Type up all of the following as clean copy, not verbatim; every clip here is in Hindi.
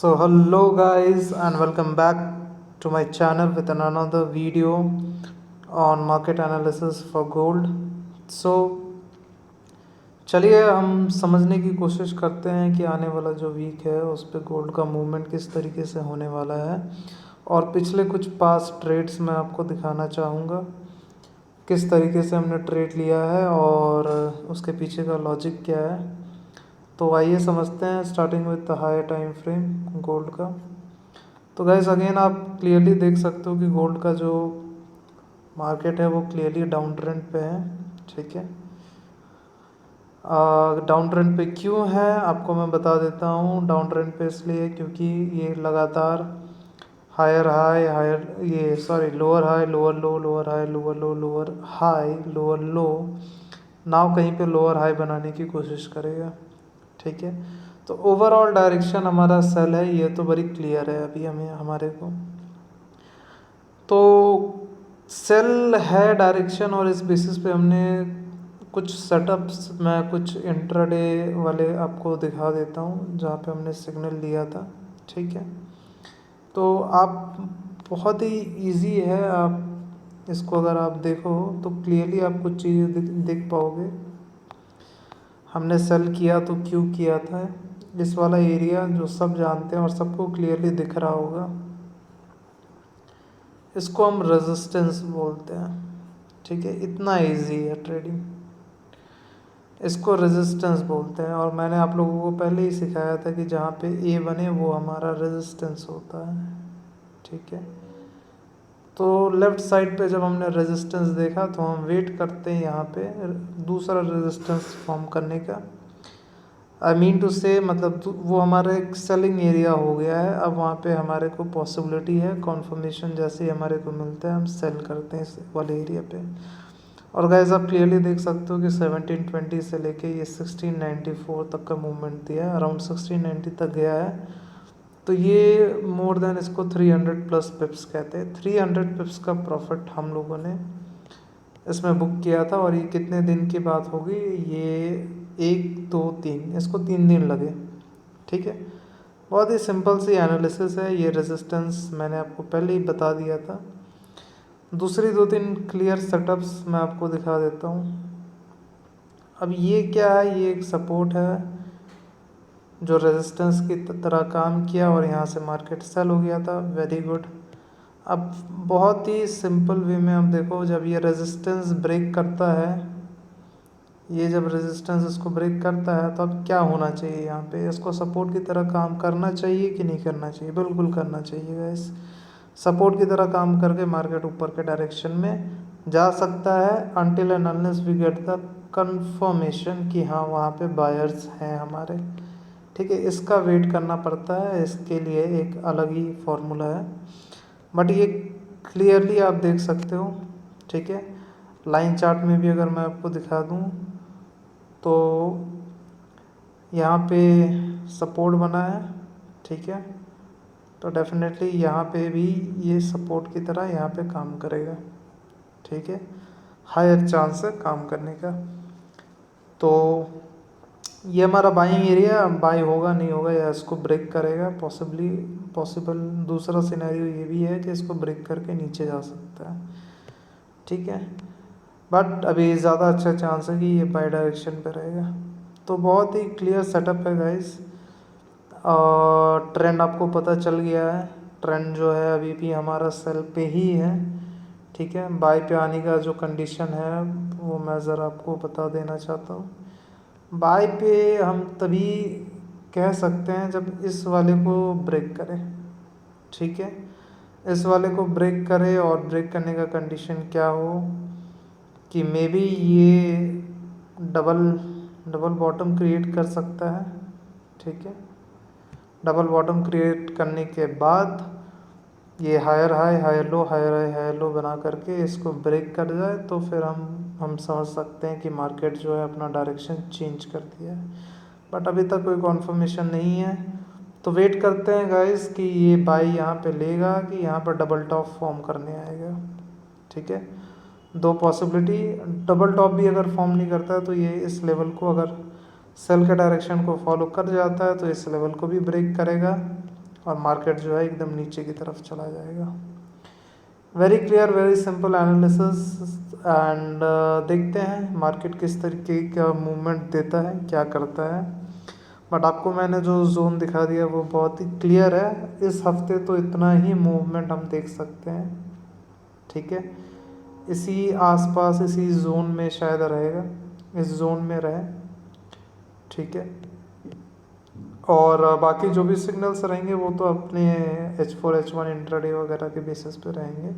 So hello guys and welcome back to my channel with another video on market analysis for gold. So चलिए हम समझने की कोशिश करते हैं कि आने वाला जो वीक है उस पे गोल्ड का मूवमेंट किस तरीके से होने वाला है और पिछले कुछ पास्ट ट्रेड्स मैं आपको दिखाना चाहूँगा किस तरीके से हमने ट्रेड लिया है और उसके पीछे का लॉजिक क्या है। तो आइए समझते हैं starting with the higher time frame gold का। तो गाइस अगेन आप क्लियरली देख सकते हो कि गोल्ड का जो मार्केट है वो क्लियरली डाउन ट्रेंड पे है। ठीक है, डाउन ट्रेंड पे क्यों है आपको मैं बता देता हूँ। डाउन ट्रेंड पे इसलिए क्योंकि ये लगातार हायर हाई हायर ये sorry lower high lower low lower high lower low lower high lower low now कहीं पे लोअर हाई बनाने की कोशिश करेगा। ठीक है, तो ओवरऑल डायरेक्शन हमारा सेल है, ये तो बड़ी क्लियर है अभी हमें हमारे को। तो सेल है डायरेक्शन और इस बेसिस पे हमने कुछ सेटअप्स मैं कुछ इंट्राडे वाले आपको दिखा देता हूँ जहाँ पे हमने सिग्नल लिया था। ठीक है, तो आप बहुत ही इजी है, आप इसको अगर आप देखो तो क्लियरली आप कुछ चीज़ें देख पाओगे। हमने सेल किया तो क्यों किया था, इस वाला एरिया जो सब जानते हैं और सबको क्लियरली दिख रहा होगा, इसको हम रेजिस्टेंस बोलते हैं। ठीक है, इतना इजी है ट्रेडिंग, इसको रेजिस्टेंस बोलते हैं। और मैंने आप लोगों को पहले ही सिखाया था कि जहाँ पे ए बने वो हमारा रेजिस्टेंस होता है। ठीक है, तो लेफ़्ट साइड पे जब हमने रेजिस्टेंस देखा तो हम वेट करते हैं यहाँ पे दूसरा रेजिस्टेंस फॉर्म करने का। आई मीन टू से मतलब वो हमारा एक सेलिंग एरिया हो गया है। अब वहाँ पे हमारे को पॉसिबिलिटी है कॉन्फर्मेशन जैसे ही हमारे को मिलता है हम सेल करते हैं इस वाले एरिया पे। और गाइस आप क्लियरली देख सकते हो कि 1720 से लेके ये 1694 तक का मूवमेंट दिया है, अराउंड 1690 तक गया है। तो ये मोर देन इसको 300 प्लस पिप्स कहते हैं। 300 पिप्स का प्रॉफिट हम लोगों ने इसमें बुक किया था। और ये कितने दिन की बात होगी, ये 1 2 3 इसको 3 दिन लगे। ठीक है, बहुत ही सिंपल सी एनालिसिस है। ये रेजिस्टेंस मैंने आपको पहले ही बता दिया था। दूसरी 2 3 क्लियर सेटअप्स मैं आपको दिखा देता हूँ। अब ये क्या है, ये एक सपोर्ट है जो रेजिस्टेंस की तरह काम किया और यहाँ से मार्केट सेल हो गया था। Very good. अब बहुत ही सिंपल वे में आप देखो, जब ये रेजिस्टेंस ब्रेक करता है, ये जब रेजिस्टेंस इसको ब्रेक करता है तो अब क्या होना चाहिए, यहाँ पे इसको सपोर्ट की तरह काम करना चाहिए कि नहीं करना चाहिए? बिल्कुल करना चाहिए गाइस। सपोर्ट की तरह काम करके मार्केट ऊपर के डायरेक्शन में जा सकता है until and unless we get the confirmation कि हाँ वहाँ पे बायर्स हैं हमारे। ठीक है, इसका वेट करना पड़ता है, इसके लिए एक अलग ही फॉर्मूला है, बट ये क्लियरली आप देख सकते हो। ठीक है, लाइन चार्ट में भी अगर मैं आपको दिखा दूँ तो यहाँ पे सपोर्ट बना है। ठीक है, तो डेफिनेटली यहाँ पे भी ये सपोर्ट की तरह यहाँ पे काम करेगा। ठीक है, हायर चांस है काम करने का। तो ये हमारा बाइंग एरिया, बाई होगा नहीं होगा या इसको ब्रेक करेगा, पॉसिबल दूसरा सिनेरियो ये भी है कि इसको ब्रेक करके नीचे जा सकता है। ठीक है, बट अभी ज़्यादा अच्छा चांस है कि ये बाई डायरेक्शन पे रहेगा। तो बहुत ही क्लियर सेटअप है गाइस। ट्रेंड आपको पता चल गया है, ट्रेंड जो है अभी भी हमारा सेल पे ही है। ठीक है, बाई पे आने का जो कंडीशन है वो मैं ज़रा आपको बता देना चाहता हूँ। बाई पे हम तभी कह सकते हैं जब इस वाले को ब्रेक करे। ठीक है, इस वाले को ब्रेक करे और ब्रेक करने का कंडीशन क्या हो कि मे बी ये डबल बॉटम क्रिएट कर सकता है। ठीक है, डबल बॉटम क्रिएट करने के बाद ये higher high higher low higher high higher low बना करके इसको ब्रेक कर जाए तो फिर हम समझ सकते हैं कि मार्केट जो है अपना डायरेक्शन चेंज कर दिया है। बट अभी तक कोई कॉन्फर्मेशन नहीं है, तो वेट करते हैं गाइस कि ये बाई यहाँ पे लेगा कि यहाँ पर डबल टॉप फॉर्म करने आएगा। ठीक है, 2 पॉसिबिलिटी, डबल टॉप भी अगर फॉर्म नहीं करता है तो ये इस लेवल को अगर सेल के डायरेक्शन को फॉलो कर जाता है तो इस लेवल को भी ब्रेक करेगा। और मार्केट जो है एकदम नीचे की तरफ चला जाएगा। Very clear, very simple analysis and देखते हैं मार्केट किस तरीके का मूवमेंट देता है, क्या करता है। बट आपको मैंने जो जोन दिखा दिया वो बहुत ही क्लियर है। इस हफ्ते तो इतना ही मूवमेंट हम देख सकते हैं, ठीक है। इसी आसपास इसी जोन में शायद रहेगा, इस जोन में रहे, ठीक है। और बाकी जो भी सिग्नल्स रहेंगे वो तो अपने H4 H1 इंट्राडे वगैरह के बेसिस पे रहेंगे।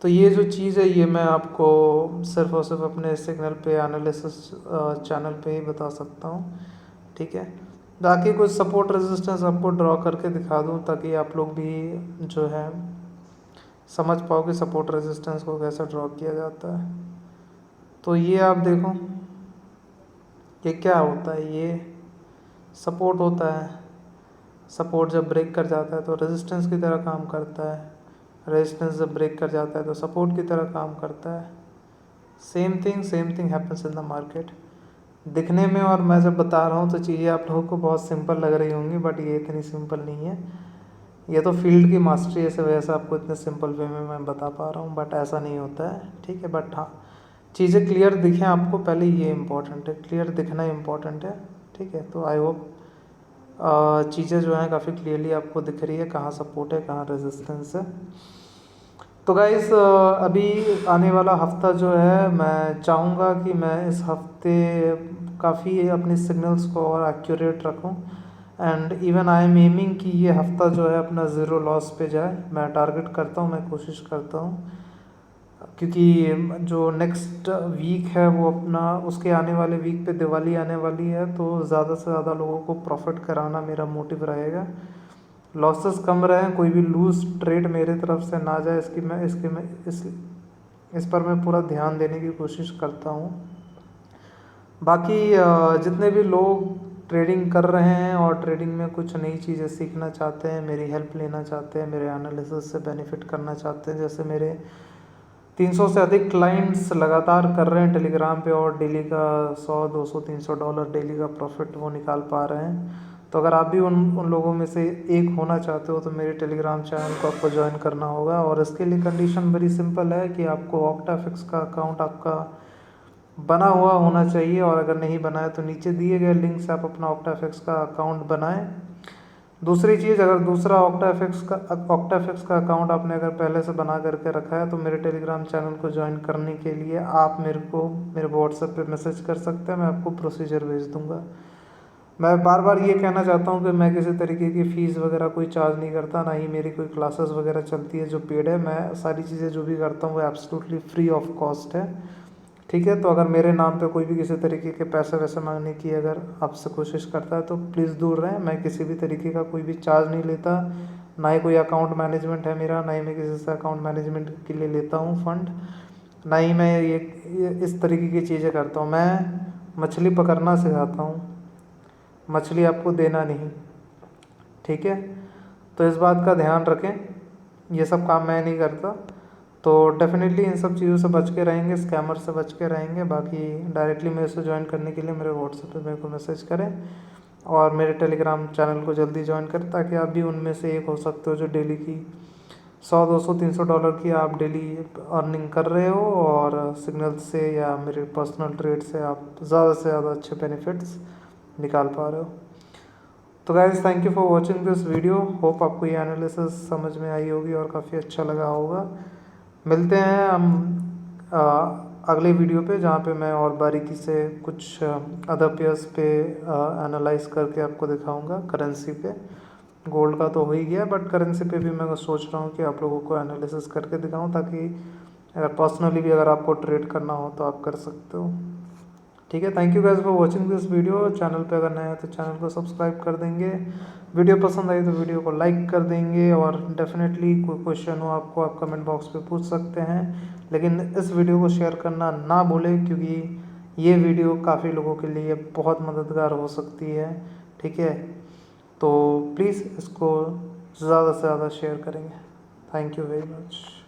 तो ये जो चीज़ है ये मैं आपको सिर्फ और सिर्फ अपने सिग्नल पे एनालिसिस चैनल पे ही बता सकता हूँ, ठीक है। बाकी कुछ सपोर्ट रेजिस्टेंस आपको ड्रॉ करके दिखा दूँ ताकि आप लोग भी जो है समझ पाओ कि सपोर्ट रेजिस्टेंस को कैसे ड्रॉ किया जाता है। तो ये आप देखो, ये क्या होता है, ये सपोर्ट होता है। सपोर्ट जब ब्रेक कर जाता है तो रेजिस्टेंस की तरह काम करता है, रेजिस्टेंस जब ब्रेक कर जाता है तो सपोर्ट की तरह काम करता है। Same thing happens in the market. दिखने में और मैं जब बता रहा हूँ तो चीज़ें आप लोगों को बहुत सिंपल लग रही होंगी, बट ये इतनी सिंपल नहीं है। ये तो फील्ड की मास्टरी है, इस वजह से आपको इतने सिंपल वे में मैं बता पा रहा हूँ, बट ऐसा नहीं होता है, ठीक है। बट हाँ, चीज़ें क्लियर दिखें आपको, पहले ये इम्पोर्टेंट है, क्लियर दिखना इम्पोर्टेंट है, ठीक है। तो आई होप चीज़ें जो हैं काफ़ी क्लियरली आपको दिख रही है, कहाँ सपोर्ट है कहाँ रेजिस्टेंस है। तो गाइस अभी आने वाला हफ्ता जो है मैं चाहूँगा कि मैं इस हफ्ते काफ़ी अपने सिग्नल्स को और एक्यूरेट रखूँ and even I am aiming कि ये हफ्ता जो है अपना ज़ीरो लॉस पे जाए। मैं टारगेट करता हूँ, मैं कोशिश करता हूँ, क्योंकि जो नेक्स्ट वीक है वो अपना उसके आने वाले वीक पे दिवाली आने वाली है, तो ज़्यादा से ज़्यादा लोगों को प्रॉफिट कराना मेरा मोटिव रहेगा। लॉसेस कम रहें, कोई भी लूज ट्रेड मेरे तरफ से ना जाए, इस पर मैं पूरा ध्यान देने की कोशिश करता हूँ। बाकी जितने भी लोग ट्रेडिंग कर रहे हैं और ट्रेडिंग में कुछ नई चीज़ें सीखना चाहते हैं, मेरी हेल्प लेना चाहते हैं, मेरे एनालिसिस से बेनिफिट करना चाहते हैं, जैसे मेरे 300 से अधिक क्लाइंट्स लगातार कर रहे हैं टेलीग्राम पे और डेली का 100 200 300 डॉलर डेली का प्रॉफिट वो निकाल पा रहे हैं। तो अगर आप भी उन लोगों में से एक होना चाहते हो तो मेरे टेलीग्राम चैनल को आपको ज्वाइन करना होगा। और इसके लिए कंडीशन बड़ी सिंपल है कि आपको ऑक्टाफिक्स का अकाउंट आपका बना हुआ होना चाहिए, और अगर नहीं बना है तो नीचे दिए गए लिंक से आप अपना ऑक्टाफिक्स का अकाउंट बनाएं। दूसरी चीज़, अगर दूसरा ऑक्टाफिक्स का अकाउंट आपने अगर पहले से बना करके रखा है तो मेरे टेलीग्राम चैनल को ज्वाइन करने के लिए आप मेरे व्हाट्सएप पे मैसेज कर सकते हैं, मैं आपको प्रोसीजर भेज दूंगा। मैं बार बार ये कहना चाहता हूँ कि मैं किसी तरीके की फ़ीस वगैरह कोई चार्ज नहीं करता, ना ही मेरी कोई क्लासेस वगैरह चलती है जो पेड है। मैं सारी चीज़ें जो भी करता हूँ वो एब्सोल्युटली फ्री ऑफ कॉस्ट है, ठीक है। तो अगर मेरे नाम पे कोई भी किसी तरीके के पैसे वैसे मांगने की अगर आपसे कोशिश करता है तो प्लीज़ दूर रहें। मैं किसी भी तरीके का कोई भी चार्ज नहीं लेता, ना ही कोई अकाउंट मैनेजमेंट है मेरा, ना ही मैं किसी से अकाउंट मैनेजमेंट के लिए लेता हूँ फंड, ना ही मैं ये इस तरीके की चीज़ें करता हूँ। मैं मछली पकड़ना सिखाता हूँ, मछली आपको देना नहीं, ठीक है। तो इस बात का ध्यान रखें, ये सब काम मैं नहीं करता। तो डेफिनेटली इन सब चीज़ों से बच के रहेंगे, स्कैमर से बच के रहेंगे। बाकी डायरेक्टली मेरे से ज्वाइन करने के लिए मेरे व्हाट्सएप पे मेरे को मैसेज करें और मेरे टेलीग्राम चैनल को जल्दी ज्वाइन करें, ताकि आप भी उनमें से एक हो सकते हो जो डेली की 100 200 300 डॉलर की आप डेली अर्निंग कर रहे हो, और सिग्नल से या मेरे पर्सनल ट्रेड से आप ज़्यादा से ज़्यादा अच्छे बेनिफिट्स निकाल पा रहे हो। तो guys thank you for watching this video. Hope आपको ये एनालिसिस समझ में आई होगी और काफ़ी अच्छा लगा होगा। मिलते हैं हम अगले वीडियो पे, जहाँ पे मैं और बारीकी से कुछ अदर पेयर्स पे एनालाइज करके आपको दिखाऊंगा। करेंसी पे गोल्ड का तो हो ही गया, बट करेंसी पे भी मैं सोच रहा हूँ कि आप लोगों को एनालिसिस करके दिखाऊं, ताकि अगर पर्सनली भी अगर आपको ट्रेड करना हो तो आप कर सकते हो, ठीक है। Thank you guys for watching this video. Channel पे अगर नया है तो चैनल को सब्सक्राइब कर देंगे, वीडियो पसंद आई तो वीडियो को लाइक कर देंगे, और डेफिनेटली कोई क्वेश्चन हो आपको आप कमेंट बॉक्स पे पूछ सकते हैं। लेकिन इस वीडियो को शेयर करना ना भूलें, क्योंकि ये वीडियो काफ़ी लोगों के लिए बहुत मददगार हो सकती है, ठीक है। तो प्लीज़ इसको ज़्यादा से ज़्यादा शेयर करेंगे। Thank you very much.